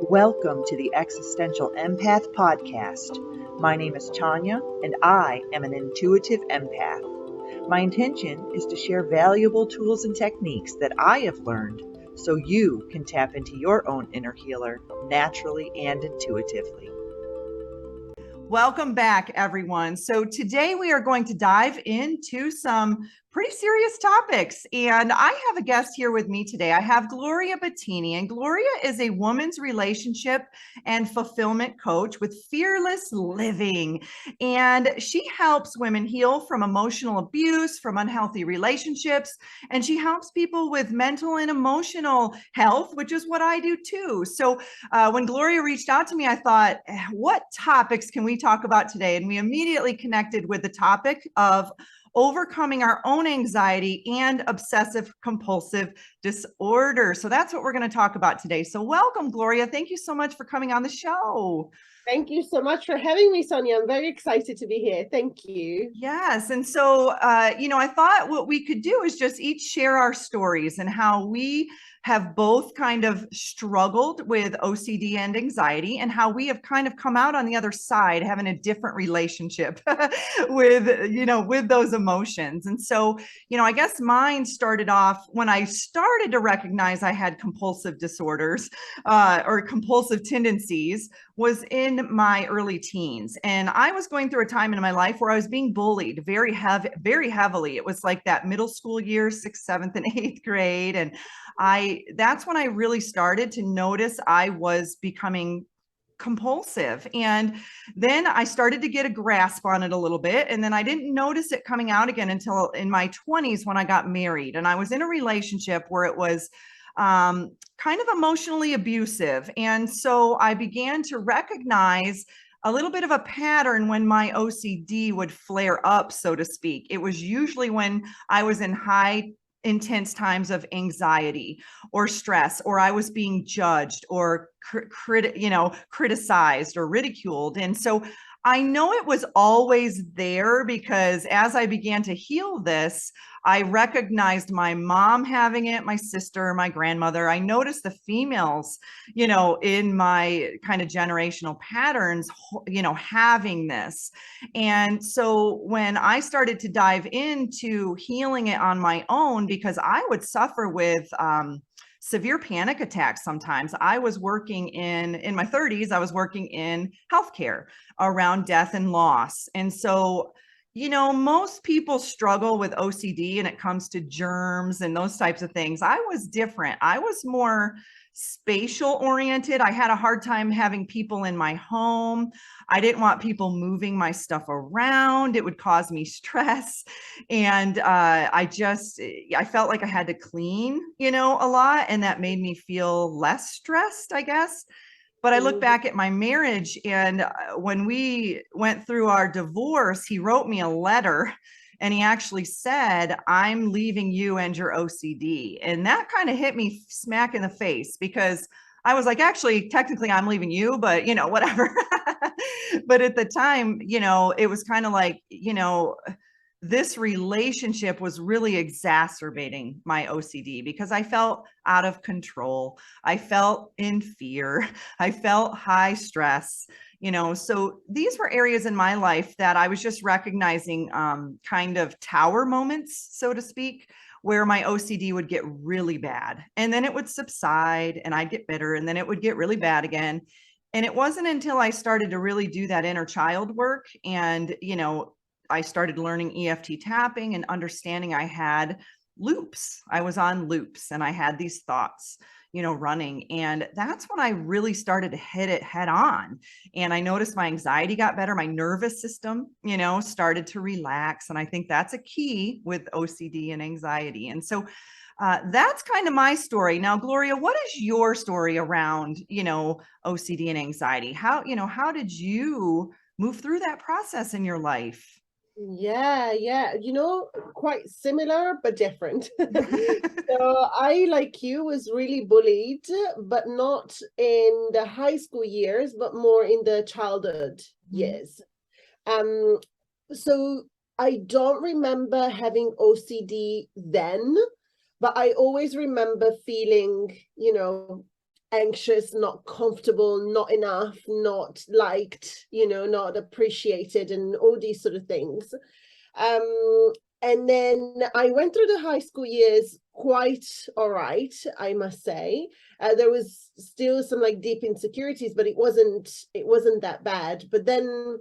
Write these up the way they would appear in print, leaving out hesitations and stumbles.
Welcome to the Existential Empath Podcast. My name is Tanya, and I am an intuitive empath. My intention is to share valuable tools and techniques that I have learned so you can tap into your own inner healer naturally and intuitively. Welcome back, everyone. So today we are going to dive into some pretty serious topics. And I have a guest here with me today. I have Gloria Battini, and Gloria is a woman's relationship and fulfillment coach with Fearless Living. And she helps women heal from emotional abuse, from unhealthy relationships, and she helps people with mental and emotional health, which is what I do too. So when Gloria reached out to me, I thought, what topics can we talk about today? And we immediately connected with the topic of overcoming our own anxiety and obsessive compulsive disorder. So that's what we're going to talk about today. So welcome, Gloria. Thank you so much for coming on the show. Thank you so much for having me, Sonia. I'm very excited to be here. Thank you. Yes. And so, I thought what we could do is just each share our stories and how we have both kind of struggled with OCD and anxiety, and how we have kind of come out on the other side, having a different relationship with those emotions. And so, I guess mine started off when I started to recognize I had compulsive disorders or compulsive tendencies was in my early teens. And I was going through a time in my life where I was being bullied very heavily. It was like that middle school years, 6th, 7th, and 8th grade. And that's when I really started to notice I was becoming compulsive. And then I started to get a grasp on it a little bit. And then I didn't notice it coming out again until in my 20s when I got married. And I was in a relationship where it was kind of emotionally abusive. And so I began to recognize a little bit of a pattern when my OCD would flare up, so to speak. It was usually when I was in high intense times of anxiety or stress, or I was being judged or criticized or ridiculed. And so I know it was always there because as I began to heal this, I recognized my mom having it, my sister, my grandmother. I noticed the females, in my kind of generational patterns, having this. And so when I started to dive into healing it on my own, because I would suffer with severe panic attacks sometimes. I was working in my 30s, I was working in healthcare around death and loss. And so, most people struggle with OCD and it comes to germs and those types of things. I was different. I was more spatial oriented. I had a hard time having people in my home. I didn't want people moving my stuff around. It would cause me stress. And I felt like I had to clean, a lot. And that made me feel less stressed, I guess. But I look back at my marriage, and when we went through our divorce, he wrote me a letter and he actually said, "I'm leaving you and your OCD." And that kind of hit me smack in the face because I was like, actually, technically I'm leaving you, but whatever. But at the time, it was kind of like, this relationship was really exacerbating my OCD because I felt out of control. I felt in fear. I felt high stress, so these were areas in my life that I was just recognizing kind of tower moments, so to speak, where my OCD would get really bad and then it would subside and I'd get better and then it would get really bad again. And it wasn't until I started to really do that inner child work and, I started learning EFT tapping and understanding I had loops. I was on loops and I had these thoughts, running. And that's when I really started to hit it head on. And I noticed my anxiety got better. My nervous system, started to relax. And I think that's a key with OCD and anxiety. And so that's kind of my story. Now, Gloria, what is your story around, OCD and anxiety? How did you move through that process in your life? Yeah. Quite similar, but different. So I, like you, was really bullied, but not in the high school years, but more in the childhood years. So I don't remember having OCD then, but I always remember feeling, anxious, not comfortable, not enough, not liked, not appreciated, and all these sort of things. And then I went through the high school years quite all right, I must say. There was still some like deep insecurities, but it wasn't that bad. But then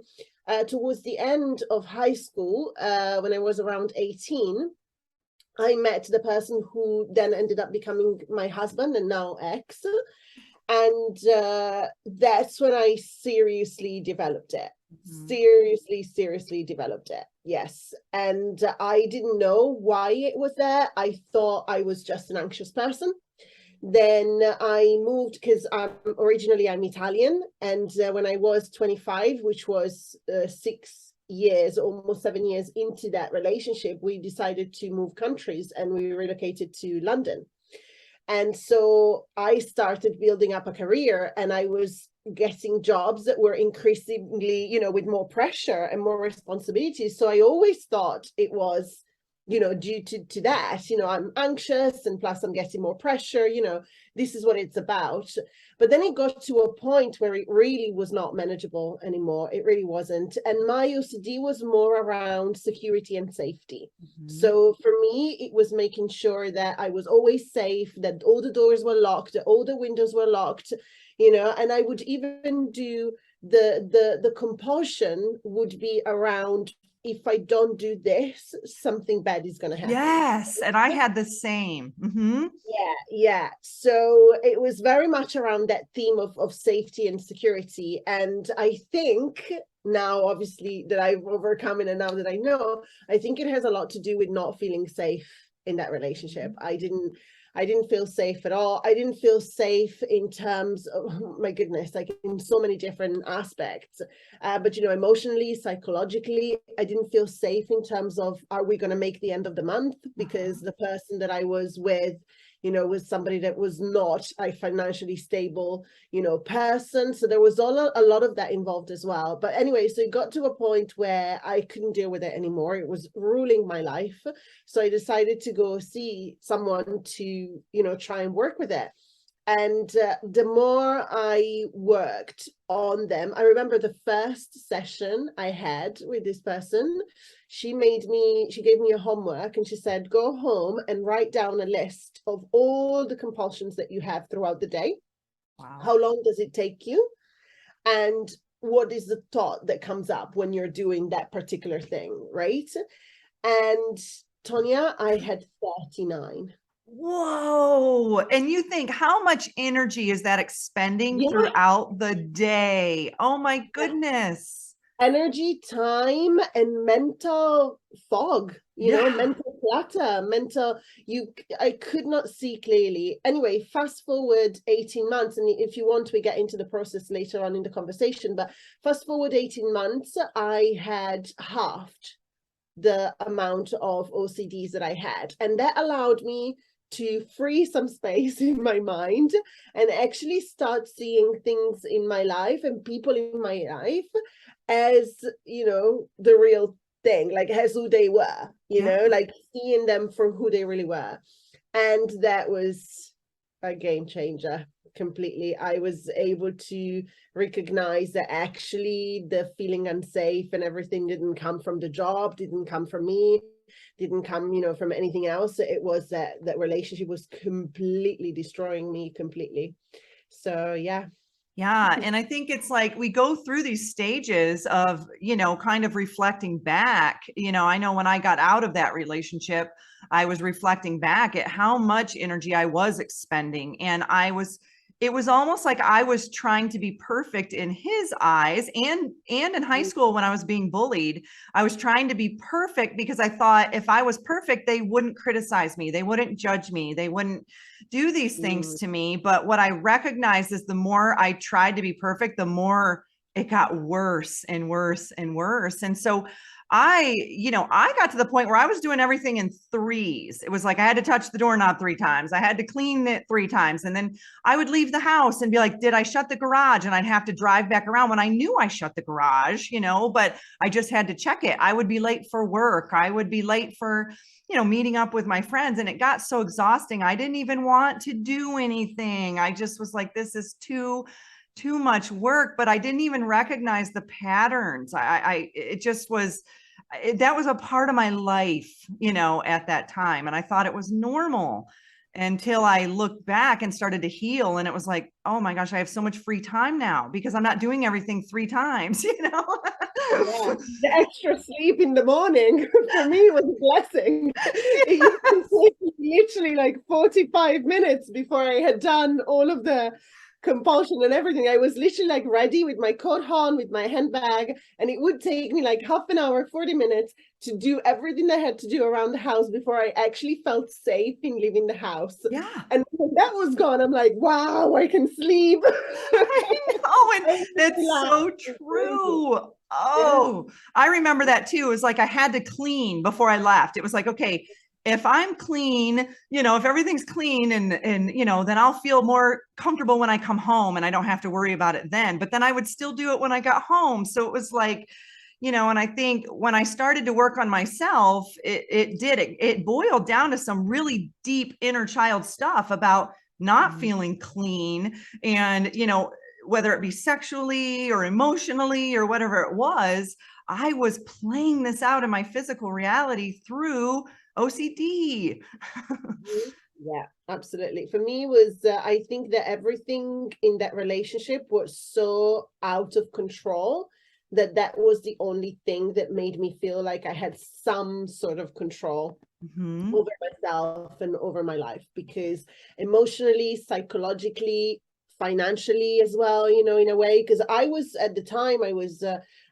towards the end of high school, when I was around 18, I met the person who then ended up becoming my husband and now ex. And that's when I seriously developed it. Seriously developed it. Yes. And I didn't know why it was there. I thought I was just an anxious person. Then I moved because originally I'm Italian. And when I was 25, which was 6 years, almost 7 years into that relationship, we decided to move countries and we relocated to London. And so I started building up a career, and I was getting jobs that were increasingly, with more pressure and more responsibilities. So I always thought it was, due to that, I'm anxious, and plus I'm getting more pressure, this is what it's about. But then it got to a point where it really was not manageable anymore. It really wasn't. And my OCD was more around security and safety. So for me, it was making sure that I was always safe, that all the doors were locked, that all the windows were locked, and I would even do the compulsion would be around, if I don't do this, something bad is going to happen. Yes. And I had the same. Yeah. So it was very much around that theme of safety and security. And I think now, obviously, that I've overcome it, and now that I know, I think it has a lot to do with not feeling safe in that relationship. I didn't feel safe at all. I didn't feel safe in terms of, oh my goodness, like in so many different aspects. But, emotionally, psychologically, I didn't feel safe in terms of, are we going to make the end of the month? Because the person that I was with, was somebody that was not a financially stable, person. So there was a lot of that involved as well. But anyway, so it got to a point where I couldn't deal with it anymore. It was ruling my life. So I decided to go see someone to, try and work with it. And the more I worked on them, I remember the first session I had with this person, she gave me a homework, and she said, go home and write down a list of all the compulsions that you have throughout the day. Wow. How long does it take you? And what is the thought that comes up when you're doing that particular thing, right? And Tonya, I had 39. Whoa. And you think, how much energy is that expending throughout the day? Oh my goodness. Energy, time, and mental fog, mental clutter, I could not see clearly. Anyway, fast forward 18 months. And if you want, we get into the process later on in the conversation, but fast forward 18 months, I had halved the amount of OCDs that I had. And that allowed me to free some space in my mind and actually start seeing things in my life and people in my life as, the real thing, like as who they were, like seeing them for who they really were. And that was a game changer completely. I was able to recognize that actually the feeling unsafe and everything didn't come from the job, didn't come from me, didn't come, from anything else. It was that relationship was completely destroying me completely. So yeah. And I think it's like we go through these stages of, kind of reflecting back. I know when I got out of that relationship, I was reflecting back at how much energy I was expending. And it was almost like I was trying to be perfect in his eyes, and in high school when I was being bullied, I was trying to be perfect because I thought if I was perfect, they wouldn't criticize me. They wouldn't judge me. They wouldn't do these things to me. But what I recognized is the more I tried to be perfect, the more it got worse and worse and worse. And so I got to the point where I was doing everything in threes. It was like I had to touch the doorknob 3 times. I had to clean it 3 times. And then I would leave the house and be like, did I shut the garage? And I'd have to drive back around when I knew I shut the garage, but I just had to check it. I would be late for work. I would be late for, meeting up with my friends. And it got so exhausting. I didn't even want to do anything. I just was like, this is too much work, but I didn't even recognize the patterns. It just was, that was a part of my life, at that time. And I thought it was normal until I looked back and started to heal. And it was like, oh my gosh, I have so much free time now because I'm not doing everything 3 times, Yeah, the extra sleep in the morning for me was a blessing. It used to take me literally like 45 minutes before I had done all of the compulsion and everything. I was literally like ready with my coat on, with my handbag, and it would take me like half an hour, 40 minutes to do everything I had to do around the house before I actually felt safe in leaving the house. Yeah. And when that was gone, I'm like, wow, I can sleep. I know, and it's so true. Oh, I remember that too. It was like I had to clean before I left. It was like, okay, if I'm clean, if everything's clean and then I'll feel more comfortable when I come home and I don't have to worry about it then. But then I would still do it when I got home. So it was like, and I think when I started to work on myself, it boiled down to some really deep inner child stuff about not feeling clean and, whether it be sexually or emotionally or whatever it was, I was playing this out in my physical reality through OCD. Yeah, absolutely. For me was I think that everything in that relationship was so out of control that was the only thing that made me feel like I had some sort of control over myself and over my life, because emotionally, psychologically, financially as well, in a way, because I was at the time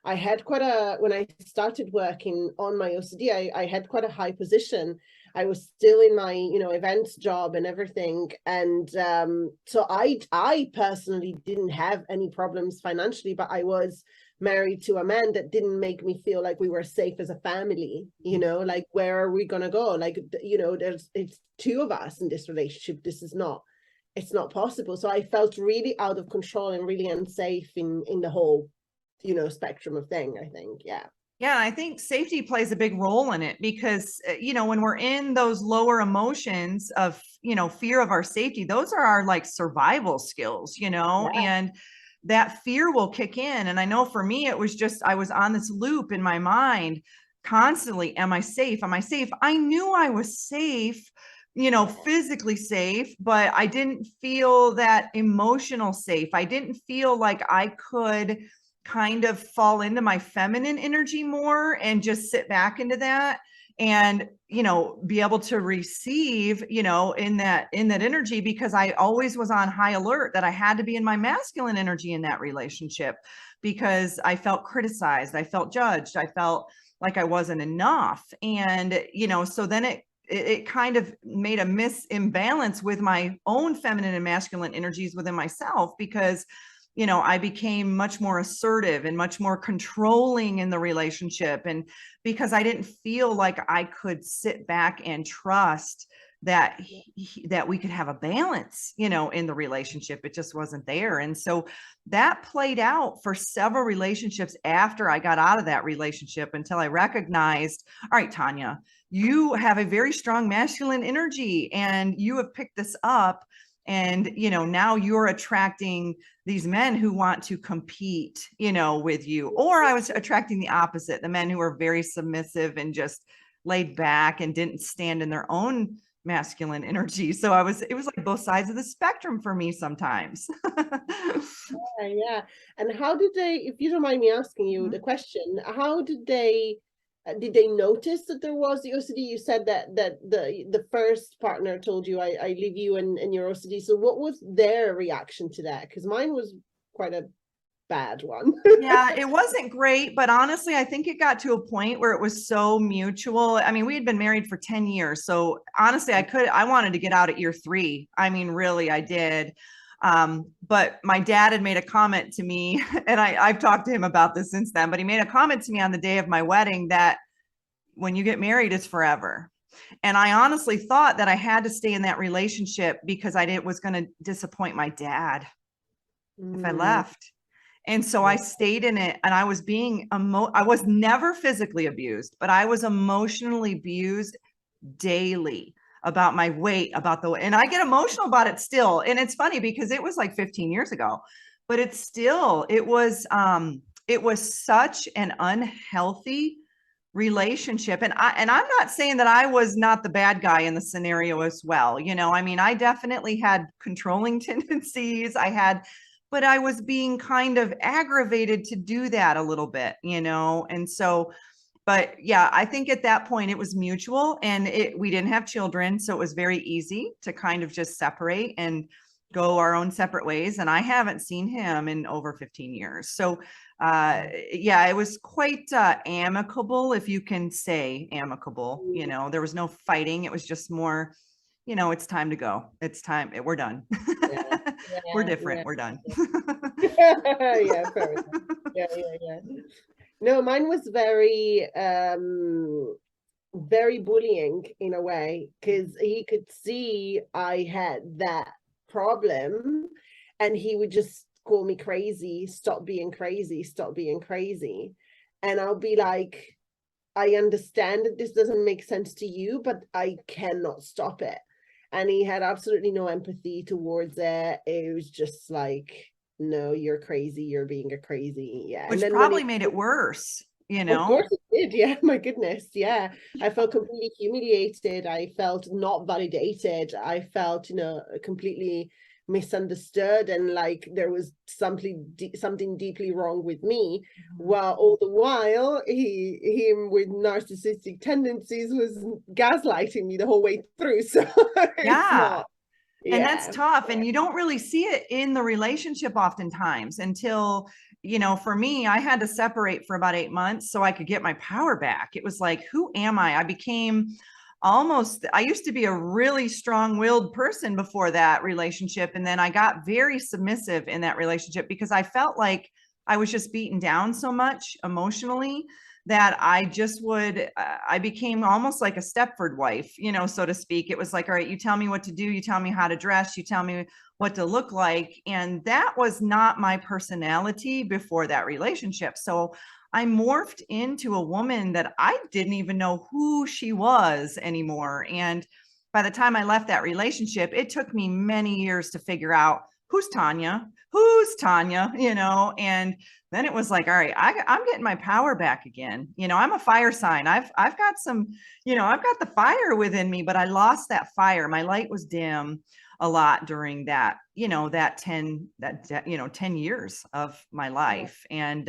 I had quite a, when I started working on my OCD, I had quite a high position. I was still in my, events job and everything. And so I personally didn't have any problems financially, but I was married to a man that didn't make me feel like we were safe as a family, like, where are we going to go? Like, it's two of us in this relationship. It's not possible. So I felt really out of control and really unsafe in the whole, spectrum of thing, I think. Yeah. Yeah, I think safety plays a big role in it because, when we're in those lower emotions of, fear of our safety, those are our like survival skills, and that fear will kick in. And I know for me, it was just, I was on this loop in my mind constantly. Am I safe? Am I safe? I knew I was safe, physically safe, but I didn't feel that emotional safe. I didn't feel like I could kind of fall into my feminine energy more and just sit back into that and be able to receive in that energy, because I always was on high alert that I had to be in my masculine energy in that relationship, because I felt criticized, I felt judged, I felt like I wasn't enough. And so then it kind of made a imbalance with my own feminine and masculine energies within myself, because I became much more assertive and much more controlling in the relationship. And because I didn't feel like I could sit back and trust that that we could have a balance, in the relationship, it just wasn't there. And so that played out for several relationships after I got out of that relationship, until I recognized, all right, Tanya, you have a very strong masculine energy and you have picked this up. And, now you're attracting these men who want to compete, with you. Or I was attracting the opposite, the men who were very submissive and just laid back and didn't stand in their own masculine energy. So it was like both sides of the spectrum for me sometimes. Yeah. And how did they, if you don't mind me asking you the question, how did they notice that there was the OCD? You said that the first partner told you, I leave you and your OCD. So what was their reaction to that? Because mine was quite a bad one. Yeah, it wasn't great, but honestly, I think it got to a point where it was so mutual. I mean, we had been married for 10 years. So honestly, I wanted to get out at year 3. I mean, really, I did. But my dad had made a comment to me, and I've talked to him about this since then, but he made a comment to me on the day of my wedding that when you get married, it's forever. And I honestly thought that I had to stay in that relationship because was going to disappoint my dad if I left. And so I stayed in it, and I was I was never physically abused, but I was emotionally abused daily about my weight, and I get emotional about it still. And it's funny because it was like 15 years ago, but it was such an unhealthy relationship. And I'm not saying that I was not the bad guy in the scenario as well. I mean, I definitely had controlling tendencies. But I was being kind of aggravated to do that a little bit, and so, but yeah, I think at that point it was mutual, and we didn't have children. So it was very easy to kind of just separate and go our own separate ways. And I haven't seen him in over 15 years. So yeah, it was quite amicable, if you can say amicable. There was no fighting. It was just more, it's time to go. It's time. We're done. Yeah. We're different. We're done. Yeah, fair enough. Yeah. No, mine was very very bullying in a way, because he could see I had that problem, and he would just call me crazy, stop being crazy, stop being crazy. And I'll be like, I understand that this doesn't make sense to you, but I cannot stop it. And he had absolutely no empathy towards it. It was just like, no, you're crazy, you're being a crazy. Yeah. Which probably made it worse. Of course it did. Yeah, my goodness. Yeah. I felt completely humiliated. I felt not validated. I felt, completely misunderstood, and like there was something deeply wrong with me. While all the while him with narcissistic tendencies was gaslighting me the whole way through. So yeah. And that's tough. Yeah. And you don't really see it in the relationship oftentimes until, for me, I had to separate for about 8 months so I could get my power back. It was like, who am I? I became I used to be a really strong-willed person before that relationship. And then I got very submissive in that relationship because I felt like I was just beaten down so much emotionally that I became almost like a Stepford wife, so to speak. It was like, all right, you tell me what to do. You tell me how to dress. You tell me what to look like. And that was not my personality before that relationship. So I morphed into a woman that I didn't even know who she was anymore. And by the time I left that relationship, it took me many years to figure out who's Tanya, and then it was like, all right, I'm getting my power back again. I'm a fire sign. I've got some, I've got the fire within me, but I lost that fire. My light was dim a lot during that, that 10 years of my life. And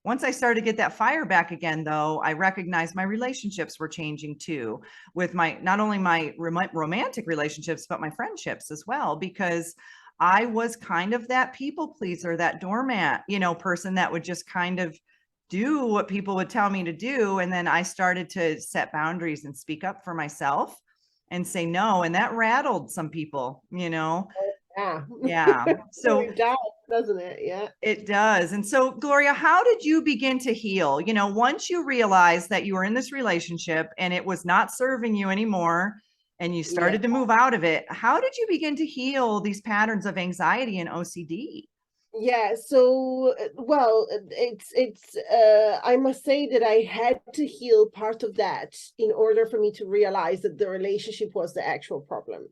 once I started to get that fire back again, though, I recognized my relationships were changing too, with not only my romantic relationships, but my friendships as well, because I was kind of that people pleaser, that doormat, person that would just kind of do what people would tell me to do. And then I started to set boundaries and speak up for myself and say no. And that rattled some people, Yeah. Yeah. So it does, doesn't it? Yeah. it does. And so, Gloria, how did you begin to heal? Once you realized that you were in this relationship and it was not serving you anymore, and you started to move out of it, how did you begin to heal these patterns of anxiety and OCD? Yeah, so well, it's I must say that I had to heal part of that in order for me to realize that the relationship was the actual problem.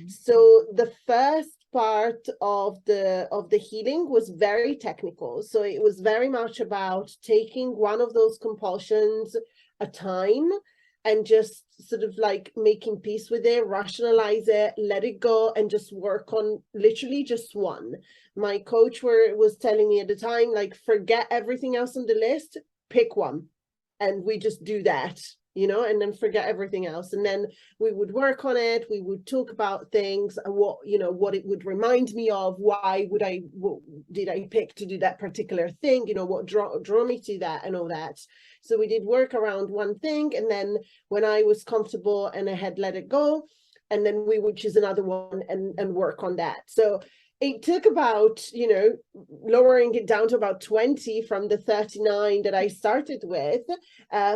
So the first part of the healing was very technical. So it was very much about taking one of those compulsions a time and just sort of like making peace with it, rationalize it, let it go, and just work on literally just one. My coach was telling me at the time, like, forget everything else on the list, pick one. And we just do that, and then forget everything else. And then we would work on it. We would talk about things and what it would remind me of. Why did I pick to do that particular thing? What drew me to that and all that. So we did work around one thing. And then when I was comfortable and I had let it go, and then we would choose another one and work on that. So it took about, lowering it down to about 20 from the 39 that I started with,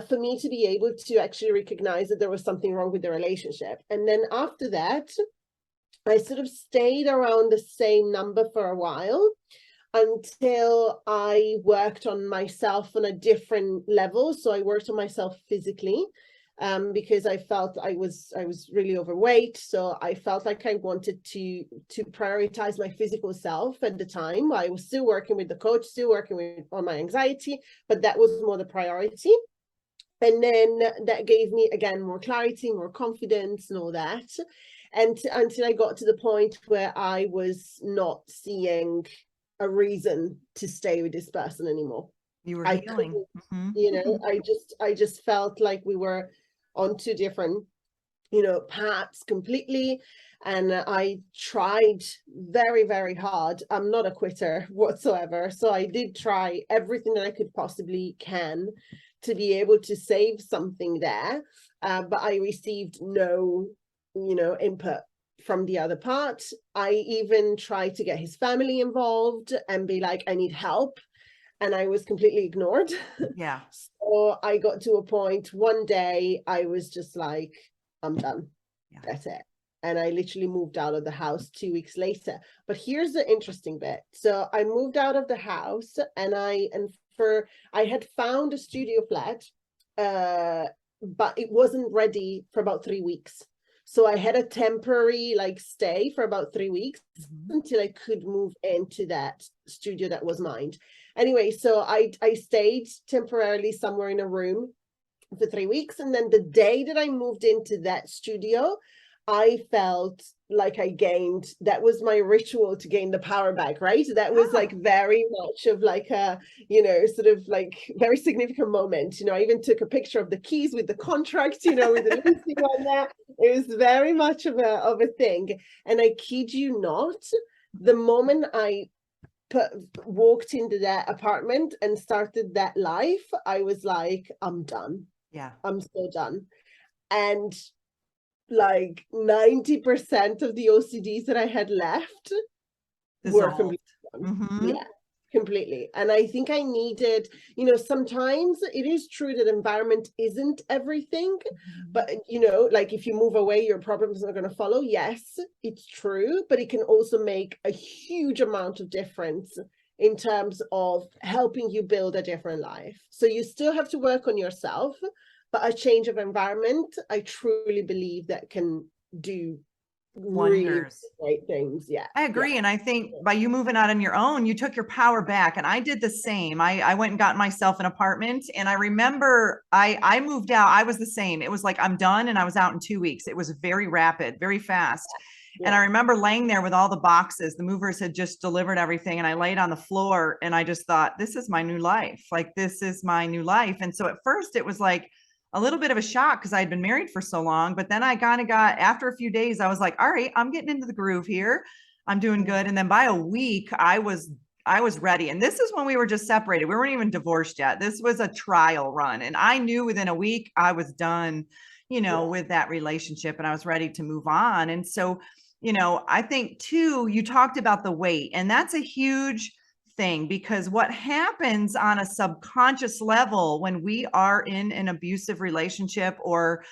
for me to be able to actually recognize that there was something wrong with the relationship. And then after that, I sort of stayed around the same number for a while until I worked on myself on a different level. So I worked on myself physically, because I felt I was really overweight. So I felt like I wanted to prioritize my physical self at the time. I was still working with the coach, still working on my anxiety, but that was more the priority. And then that gave me, again, more clarity, more confidence and all that. And until I got to the point where I was not seeing a reason to stay with this person anymore. You were I healing. couldn't, I just felt like we were on two different, paths completely. And I tried very, very hard. I'm not a quitter whatsoever. So I did try everything that I could possibly can to be able to save something there. But I received no, input from the other part. I even tried to get his family involved and be like, I need help. And I was completely ignored. Yeah. So I got to a point one day, I was just like, I'm done. Yeah. That's it. And I literally moved out of the house 2 weeks later. But here's the interesting bit. So I moved out of the house and I had found a studio flat, but it wasn't ready for about 3 weeks. So I had a temporary stay for about 3 weeks until I could move into that studio that was mine. Anyway, so I stayed temporarily somewhere in a room for 3 weeks. And then the day that I moved into that studio, I felt like I gained, that was my ritual to gain the power back, right? That was very much of a, sort of very significant moment. I even took a picture of the keys with the contract, with the listing on there. It was very much of a thing. And I kid you not, the moment I walked into that apartment and started that life, I was like, I'm done. Yeah. I'm so done. And 90% of the OCDs that I had left were completely gone. Yeah, completely. And I think I needed, sometimes it is true that environment isn't everything, but if you move away, your problems are going to follow. Yes, it's true, but it can also make a huge amount of difference in terms of helping you build a different life. So you still have to work on yourself, but a change of environment, I truly believe that can do really great things. Yeah, I agree. And I think by you moving out on your own, you took your power back. And I did the same. I went and got myself an apartment. And I remember I moved out. I was the same. It was like, I'm done. And I was out in 2 weeks. It was very rapid, very fast. And I remember laying there with all the boxes. The movers had just delivered everything. And I laid on the floor and I just thought, this is my new life. This is my new life. And so at first it was like a little bit of a shock because I had been married for so long, but then I kind of got, after a few days, I was like, all right, I'm getting into the groove here. I'm doing good. And then by a week, I was ready. And this is when we were just separated. We weren't even divorced yet. This was a trial run. And I knew within a week I was done, with that relationship and I was ready to move on. And so, I think too, you talked about the weight, and that's a huge thing, because what happens on a subconscious level when we are in an abusive relationship or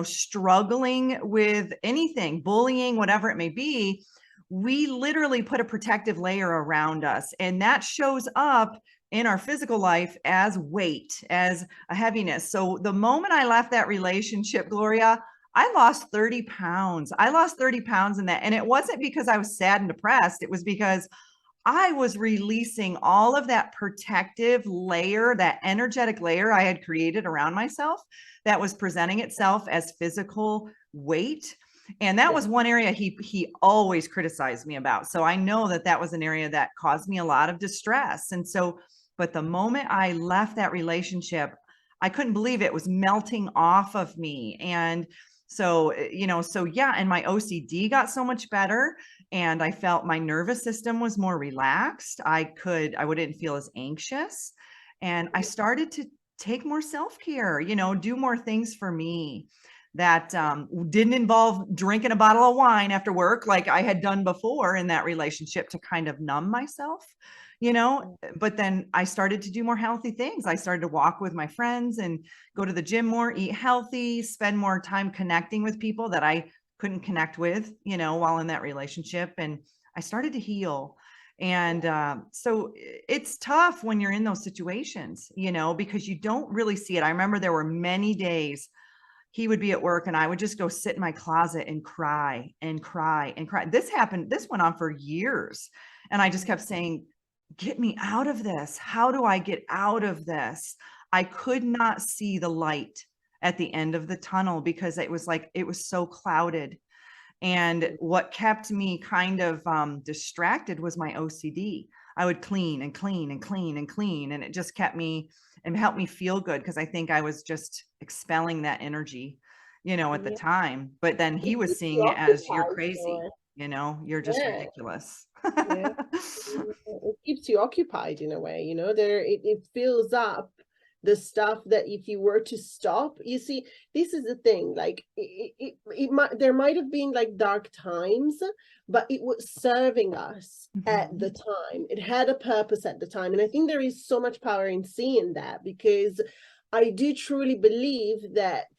struggling with anything, bullying, whatever it may be, we literally put a protective layer around us, and that shows up in our physical life as weight, as a heaviness. So the moment I left that relationship, Gloria, I lost 30 pounds. I lost 30 pounds in that. And it wasn't because I was sad and depressed. It was because I was releasing all of that protective layer, that energetic layer I had created around myself that was presenting itself as physical weight. And that was one area he always criticized me about. So I know that was an area that caused me a lot of distress. And so, but the moment I left that relationship, I couldn't believe it was melting off of me. And so, and my OCD got so much better. And I felt my nervous system was more relaxed. I wouldn't feel as anxious. And I started to take more self-care, do more things for me. that didn't involve drinking a bottle of wine after work like I had done before in that relationship to kind of numb myself, but then I started to do more healthy things. I started to walk with my friends and go to the gym more, eat healthy, spend more time connecting with people that I couldn't connect with, while in that relationship. And I started to heal. And so it's tough when you're in those situations, because you don't really see it. I remember there were many days he would be at work and I would just go sit in my closet and cry and cry and cry. This went on for years. And I just kept saying, get me out of this. How do I get out of this? I could not see the light at the end of the tunnel because it was so clouded. And what kept me kind of distracted was my OCD. I would clean and clean and clean and clean. And it just kept me and helped me feel good because I think I was just expelling that energy, at the time. But then he was keeps seeing you it as, you're occupied crazy, more. you're just Yeah. ridiculous. Yeah. It keeps you occupied in a way, it fills up the stuff that if you were to stop, you see, this is the thing, like there might have been like dark times, but it was serving us at the time. It had a purpose at the time. And I think there is so much power in seeing that, because I do truly believe that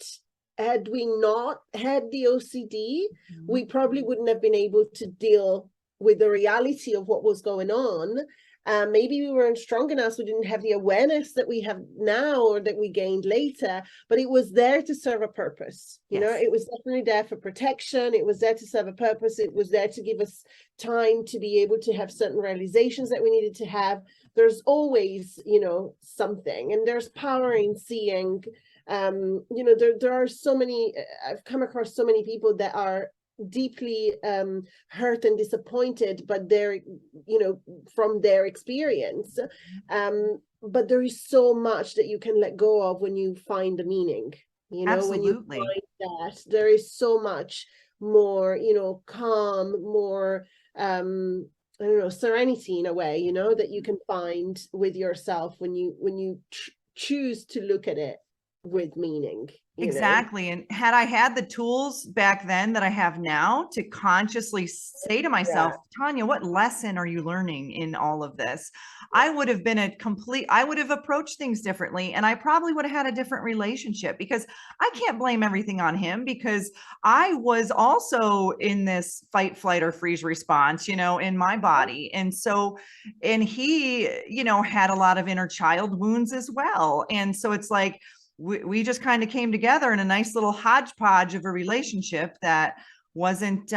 had we not had the OCD, we probably wouldn't have been able to deal with the reality of what was going on. Maybe we weren't strong enough, so we didn't have the awareness that we have now or that we gained later, but it was there to serve a purpose. It was definitely there for protection. It was there to serve a purpose. It was there to give us time to be able to have certain realizations that we needed to have. There's always, something, and there's power in seeing. There are so many, I've come across so many people that are deeply hurt and disappointed, but they're from their experience, but there is so much that you can let go of when you find the meaning. When you find that, there is so much more calm, more I don't know, serenity in a way, that you can find with yourself when you choose to look at it with meaning. Exactly. And had I had the tools back then that I have now to consciously say to myself, Tanya, what lesson are you learning in all of this? I would have been I would have approached things differently, and I probably would have had a different relationship, because I can't blame everything on him, because I was also in this fight, flight, or freeze response, in my body. And so, and he, had a lot of inner child wounds as well. And so it's like, we just kind of came together in a nice little hodgepodge of a relationship that wasn't,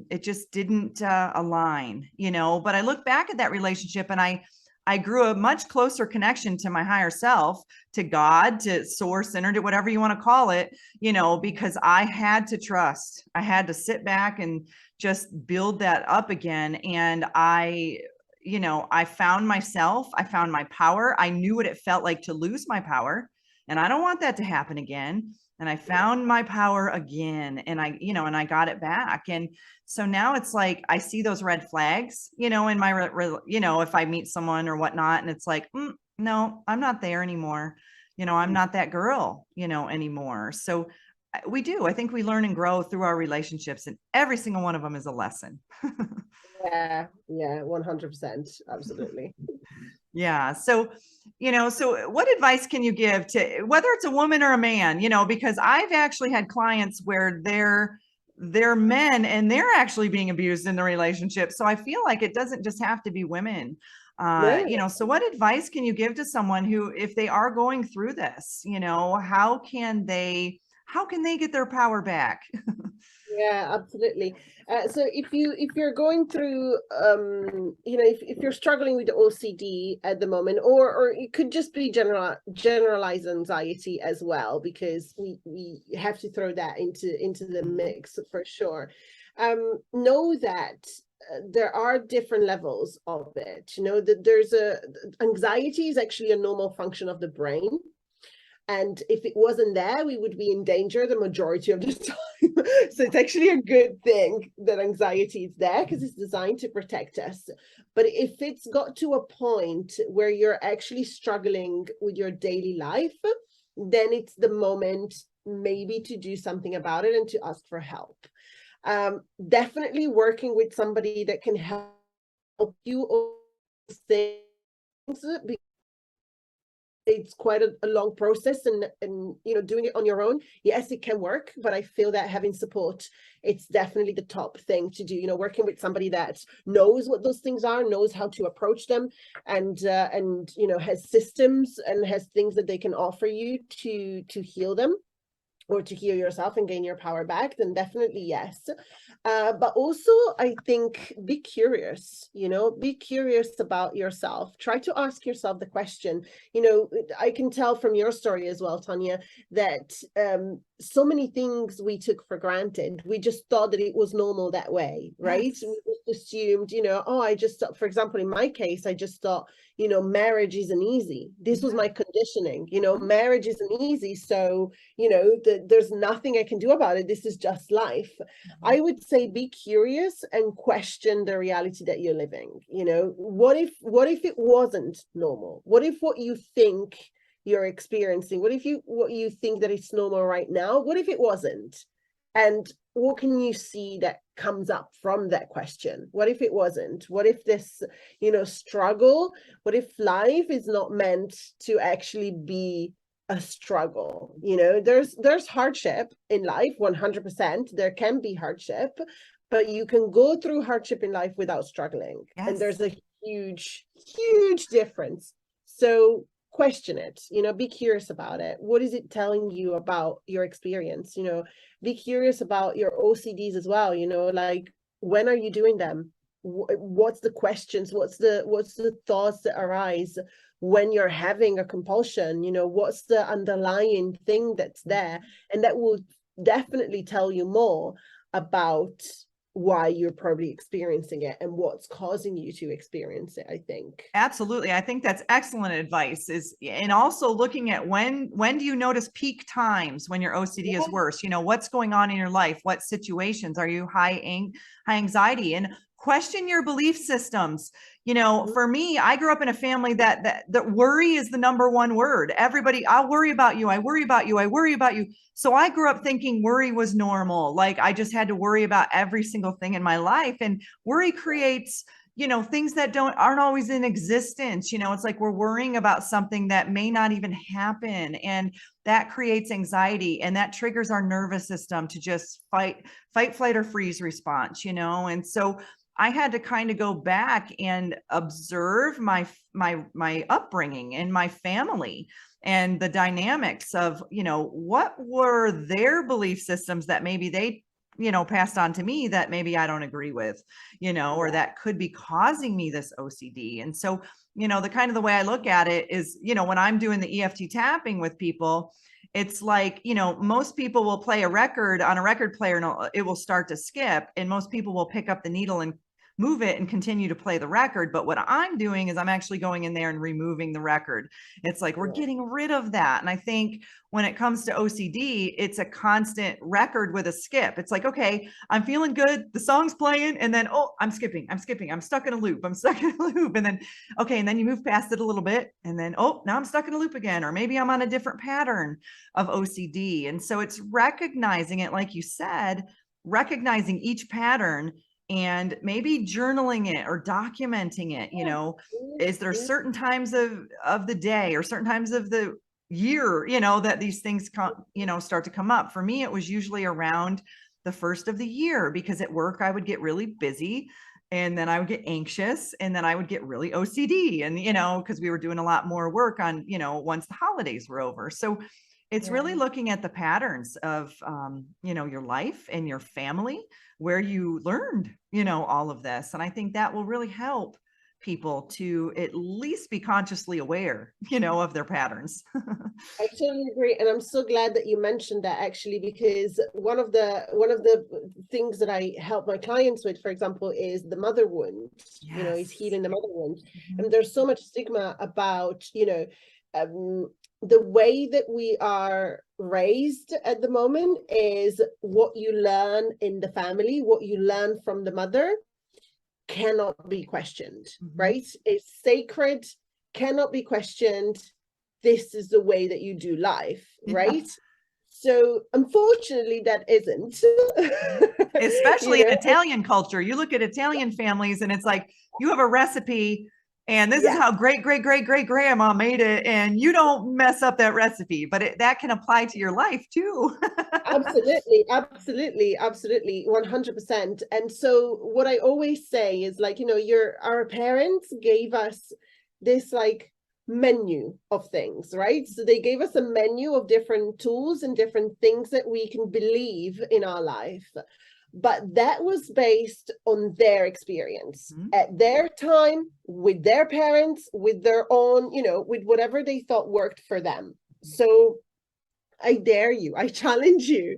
it just didn't align, but I look back at that relationship and I grew a much closer connection to my higher self, to God, to source, energy, whatever you want to call it, because I had to trust. I had to sit back and just build that up again. And I found myself, I found my power. I knew what it felt like to lose my power. And I don't want that to happen again. And I found my power again, and I got it back. And so now it's like, I see those red flags, in my, if I meet someone or whatnot, and it's like, no, I'm not there anymore. I'm not that girl, anymore. So I think we learn and grow through our relationships, and every single one of them is a lesson. Yeah, 100%. Absolutely. Yeah. So, so what advice can you give to, whether it's a woman or a man, because I've actually had clients where they're men and they're actually being abused in the relationship. So I feel like it doesn't just have to be women. So what advice can you give to someone who, if they are going through this, how can they get their power back? Yeah, absolutely. So if you're going through, if you're struggling with OCD at the moment, or it could just be generalized anxiety as well, because we have to throw that into the mix for sure. Know that there are different levels of it. That anxiety is actually a normal function of the brain. And if it wasn't there, we would be in danger the majority of the time. So it's actually a good thing that anxiety is there, because it's designed to protect us. But if it's got to a point where you're actually struggling with your daily life, then it's the moment maybe to do something about it and to ask for help. Definitely working with somebody that can help you things, because it's quite a long process, and you know, doing it on your own, yes, it can work, but I feel that having support, it's definitely the top thing to do. You know, working with somebody that knows what those things are, knows how to approach them, and you know, has systems and has things that they can offer you to heal them, or to heal yourself and gain your power back, then definitely yes. But also, I think, be curious, you know, be curious about yourself. Try to ask yourself the question, you know, I can tell from your story as well, Tanya, that so many things we took for granted. We just thought that it was normal that way, right? Yes. We just assumed, you know, oh, I just thought, for example, in my case, I just thought, you know, marriage isn't easy. This was my conditioning, you know, marriage isn't easy. So, you know, there's nothing I can do about it. This is just life. I would say be curious and question the reality that you're living. You know, what if it wasn't normal? What if what you think you're experiencing, what you think that it's normal right now, what if it wasn't? And what can you see that comes up from that question? What if it wasn't? What if this, you know, struggle, what if life is not meant to actually be a struggle? You know, there's hardship in life, 100%. There can be hardship, but you can go through hardship in life without struggling. Yes. And there's a huge difference. So question it, you know, be curious about it. What is it telling you about your experience? You know, be curious about your OCDs as well. You know, like, when are you doing them? What's the questions? What's the thoughts that arise when you're having a compulsion? You know, what's the underlying thing that's there? And that will definitely tell you more about why you're probably experiencing it and what's causing you to experience it, I think. Absolutely. I think that's excellent advice, and also looking at when do you notice peak times when your OCD is worse? You know, what's going on in your life? What situations are you high anxiety? And question your belief systems. You know, for me, I grew up in a family that worry is the number one word. Everybody, I'll worry about you. I worry about you. I worry about you. So I grew up thinking worry was normal. Like I just had to worry about every single thing in my life. And worry creates, you know, things that aren't always in existence. You know, it's like we're worrying about something that may not even happen. And that creates anxiety, and that triggers our nervous system to just fight, flight, or freeze response, you know? And so I had to kind of go back and observe my upbringing and my family and the dynamics of, you know, what were their belief systems that maybe they, you know, passed on to me that maybe I don't agree with, you know, or that could be causing me this OCD. And so, you know, the way I look at it is, you know, when I'm doing the EFT tapping with people, it's like, you know, most people will play a record on a record player and it will start to skip, and most people will pick up the needle and move it and continue to play the record. But what I'm doing is I'm actually going in there and removing the record. It's like we're getting rid of that. And I think when it comes to OCD, it's a constant record with a skip. It's like, okay, I'm feeling good, the song's playing, and then, oh, I'm skipping, I'm stuck in a loop, and then, okay, and then you move past it a little bit, and then, oh, now I'm stuck in a loop again, or maybe I'm on a different pattern of OCD. And so it's recognizing it, like you said, recognizing each pattern and maybe journaling it or documenting it. You know, is there certain times of the day or certain times of the year, you know, that these things you know, start to come up? For me, it was usually around the first of the year, because at work I would get really busy, and then I would get anxious, and then I would get really OCD, and, you know, because we were doing a lot more work on, you know, once the holidays were over. So it's really looking at the patterns of, you know, your life and your family, where you learned, you know, all of this. And I think that will really help people to at least be consciously aware, you know, of their patterns. I totally agree, and I'm so glad that you mentioned that, actually, because one of the things that I help my clients with, for example, is the mother wound. Yes. You know, is healing the mother wound. And there's so much stigma about, you know, the way that we are raised at the moment is what you learn in the family, what you learn from the mother cannot be questioned, right? It's sacred, cannot be questioned. This is the way that you do life, right? So unfortunately, that isn't. Especially in Italian culture. You look at Italian families and it's like, you have a recipe and this is how great grandma made it, and you don't mess up that recipe, but that can apply to your life too. Absolutely, absolutely, absolutely, 100%. And so what I always say is, like, our parents gave us this like menu of things, right? So they gave us a menu of different tools and different things that we can believe in our life. But that was based on their experience at their time, with their parents, with their own, with whatever they thought worked for them. So I dare you, I challenge you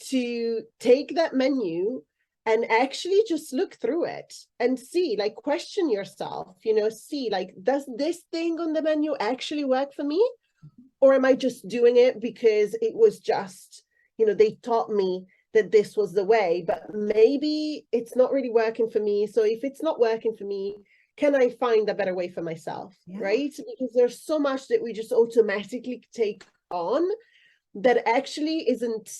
to take that menu and actually just look through it and see, like, question yourself, see, like, does this thing on the menu actually work for me? Or am I just doing it because it was just, they taught me that this was the way, but maybe it's not really working for me. So if it's not working for me, can I find a better way for myself, right? Because there's so much that we just automatically take on that actually isn't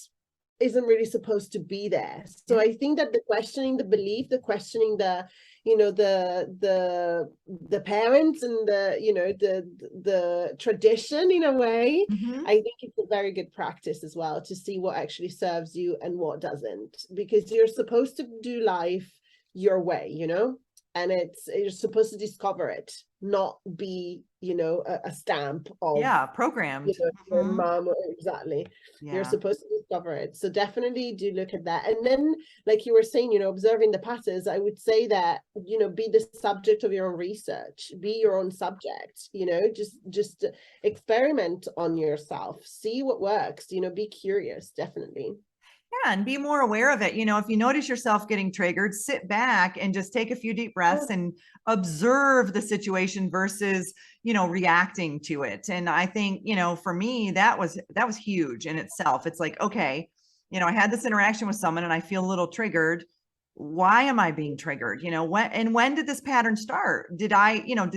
really supposed to be there. So I think that the questioning the belief, the questioning the parents and the tradition, in a way, I think it's a very good practice as well, to see what actually serves you and what doesn't, because you're supposed to do life your way, and you're supposed to discover it, not be a stamp of programmed your mom. Exactly. You're supposed to discover it. So definitely do look at that. And then, like you were saying, observing the patterns, I would say that, be the subject of your own research, be your own subject, just experiment on yourself, see what works, be curious, definitely. Yeah, and be more aware of it. If you notice yourself getting triggered, sit back and just take a few deep breaths and observe the situation versus, reacting to it. And I think, for me, that was huge in itself. It's like, okay, I had this interaction with someone and I feel a little triggered. Why am I being triggered? When did this pattern start? Did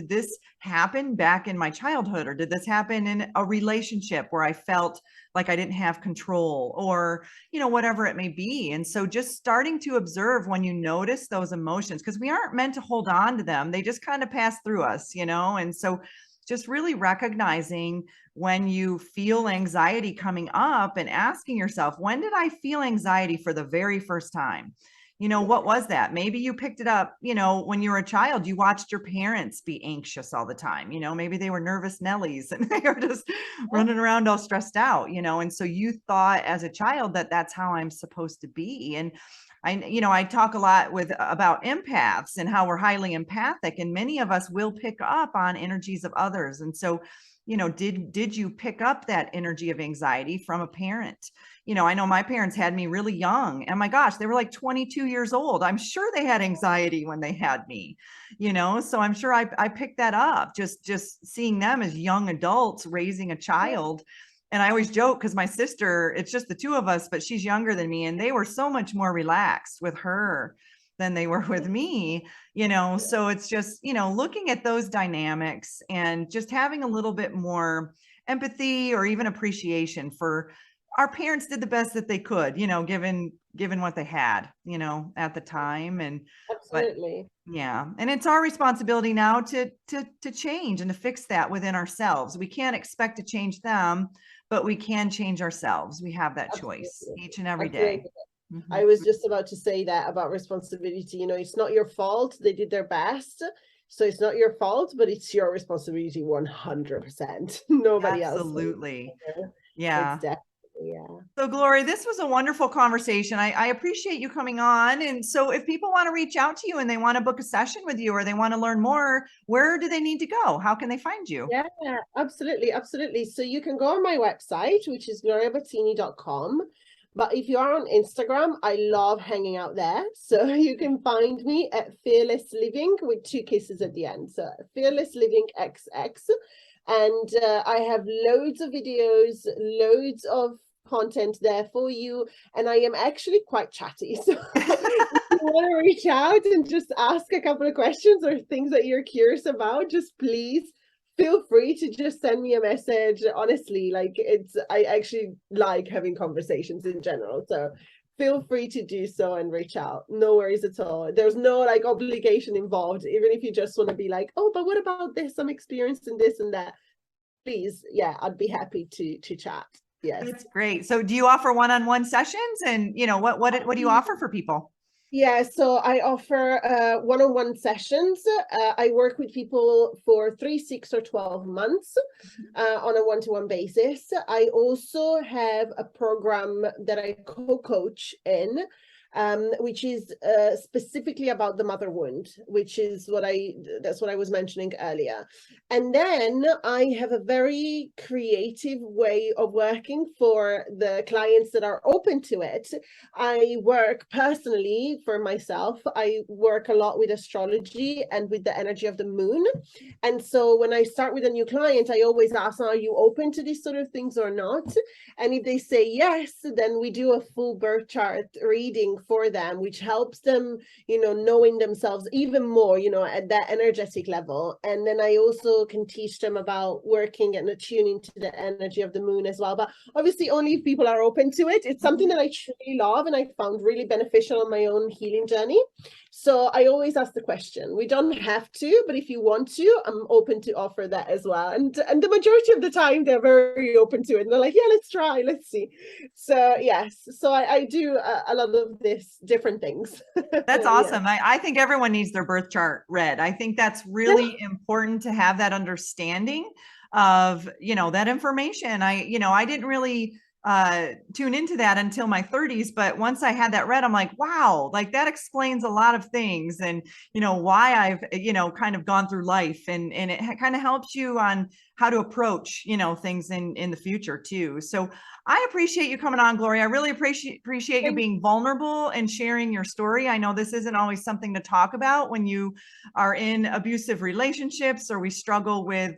this happen back in my childhood, or did this happen in a relationship where I felt like I didn't have control, or, whatever it may be. And so just starting to observe when you notice those emotions, because we aren't meant to hold on to them. They just kind of pass through us, and so just really recognizing when you feel anxiety coming up and asking yourself, when did I feel anxiety for the very first time? What was that? Maybe you picked it up, when you were a child, you watched your parents be anxious all the time. Maybe they were nervous Nellies and they were just running around all stressed out, and so you thought as a child that that's how I'm supposed to be. And I talk a lot about empaths and how we're highly empathic, and many of us will pick up on energies of others. And so, did you pick up that energy of anxiety from a parent? I know my parents had me really young, and my gosh, they were like 22 years old. I'm sure they had anxiety when they had me, so I'm sure I picked that up, just seeing them as young adults raising a child. And I always joke, because my sister, it's just the two of us, but she's younger than me, and they were so much more relaxed with her than they were with me, so it's just, looking at those dynamics and just having a little bit more empathy or even appreciation for our parents did the best that they could, given what they had, at the time. And absolutely. Yeah. And it's our responsibility now to change and to fix that within ourselves. We can't expect to change them, but we can change ourselves. We have that choice each and every day. I was just about to say that about responsibility. It's not your fault. They did their best. So it's not your fault, but it's your responsibility 100%. Nobody else. Absolutely. Yeah. It's definitely, yeah. So Gloria, this was a wonderful conversation. I appreciate you coming on. And so if people want to reach out to you and they want to book a session with you, or they want to learn more, where do they need to go? How can they find you? Yeah, absolutely. Absolutely. So you can go on my website, which is gloriabattini.com. But if you are on Instagram, I love hanging out there. So you can find me at Fearless Living with 2 kisses at the end. So Fearless Living XX. And I have loads of videos, loads of content there for you. And I am actually quite chatty. So if you want to reach out and just ask a couple of questions or things that you're curious about, just please feel free to just send me a message. Honestly, like I actually like having conversations in general. So feel free to do so and reach out. No worries at all. There's no like obligation involved. Even if you just want to be like, oh, but what about this? I'm experiencing this and that. Please, yeah, I'd be happy to chat. Yes. That's great. So do you offer one-on-one sessions, and what do you offer for people? Yeah, so I offer one-on-one sessions. I work with people for 3, 6, or 12 months on a one-to-one basis. I also have a program that I co-coach in, which is specifically about the mother wound, which is that's what I was mentioning earlier. And then I have a very creative way of working for the clients that are open to it. I work personally for myself. I work a lot with astrology and with the energy of the moon. And so when I start with a new client, I always ask, are you open to these sort of things or not? And if they say yes, then we do a full birth chart reading for them, which helps them, knowing themselves even more, at that energetic level. And then I also can teach them about working and attuning to the energy of the moon as well. But obviously only if people are open to it. It's something that I truly love and I found really beneficial on my own healing journey. So I always ask the question. We don't have to, but if you want to, I'm open to offer that as well. And the majority of the time, they're very open to it. And they're like, yeah, let's try, let's see. So yes, so I do a lot of this different things. That's awesome. Yeah. I think everyone needs their birth chart read. I think that's really important to have that understanding of, that information. I didn't really tune into that until my 30s, but once I had that read, I'm like, wow, like that explains a lot of things, and why I've kind of gone through life, and it kind of helps you on how to approach things in the future too. So I appreciate you coming on, Gloria. I really appreciate you being vulnerable and sharing your story. I know this isn't always something to talk about when you are in abusive relationships, or we struggle with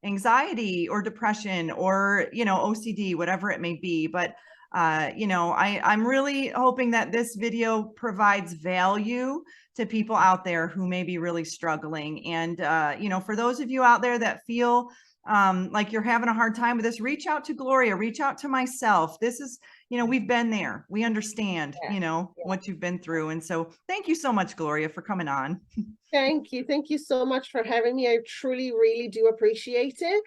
anxiety or depression or OCD, whatever it may be. But I'm really hoping that this video provides value to people out there who may be really struggling. And for those of you out there that feel like you're having a hard time with this, reach out to Gloria, reach out to myself. This is, we've been there. We understand, what you've been through. And so thank you so much, Gloria, for coming on. Thank you. Thank you so much for having me. I truly, really do appreciate it.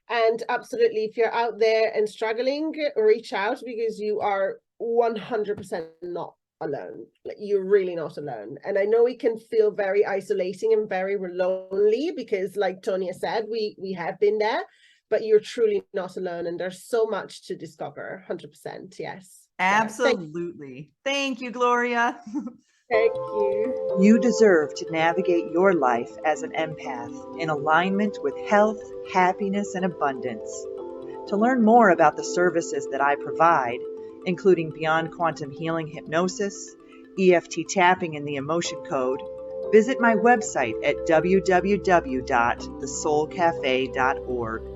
And absolutely, if you're out there and struggling, reach out, because you are 100% not alone. Like, you're really not alone. And I know it can feel very isolating and very lonely, because like Tonya said, we have been there, but you're truly not alone. And there's so much to discover. 100%. Yes. Absolutely. Thank you, Gloria. Thank you. You deserve to navigate your life as an empath in alignment with health, happiness, and abundance. To learn more about the services that I provide, including Beyond Quantum Healing Hypnosis, EFT tapping, and the Emotion Code, visit my website at www.thesoulcafe.org.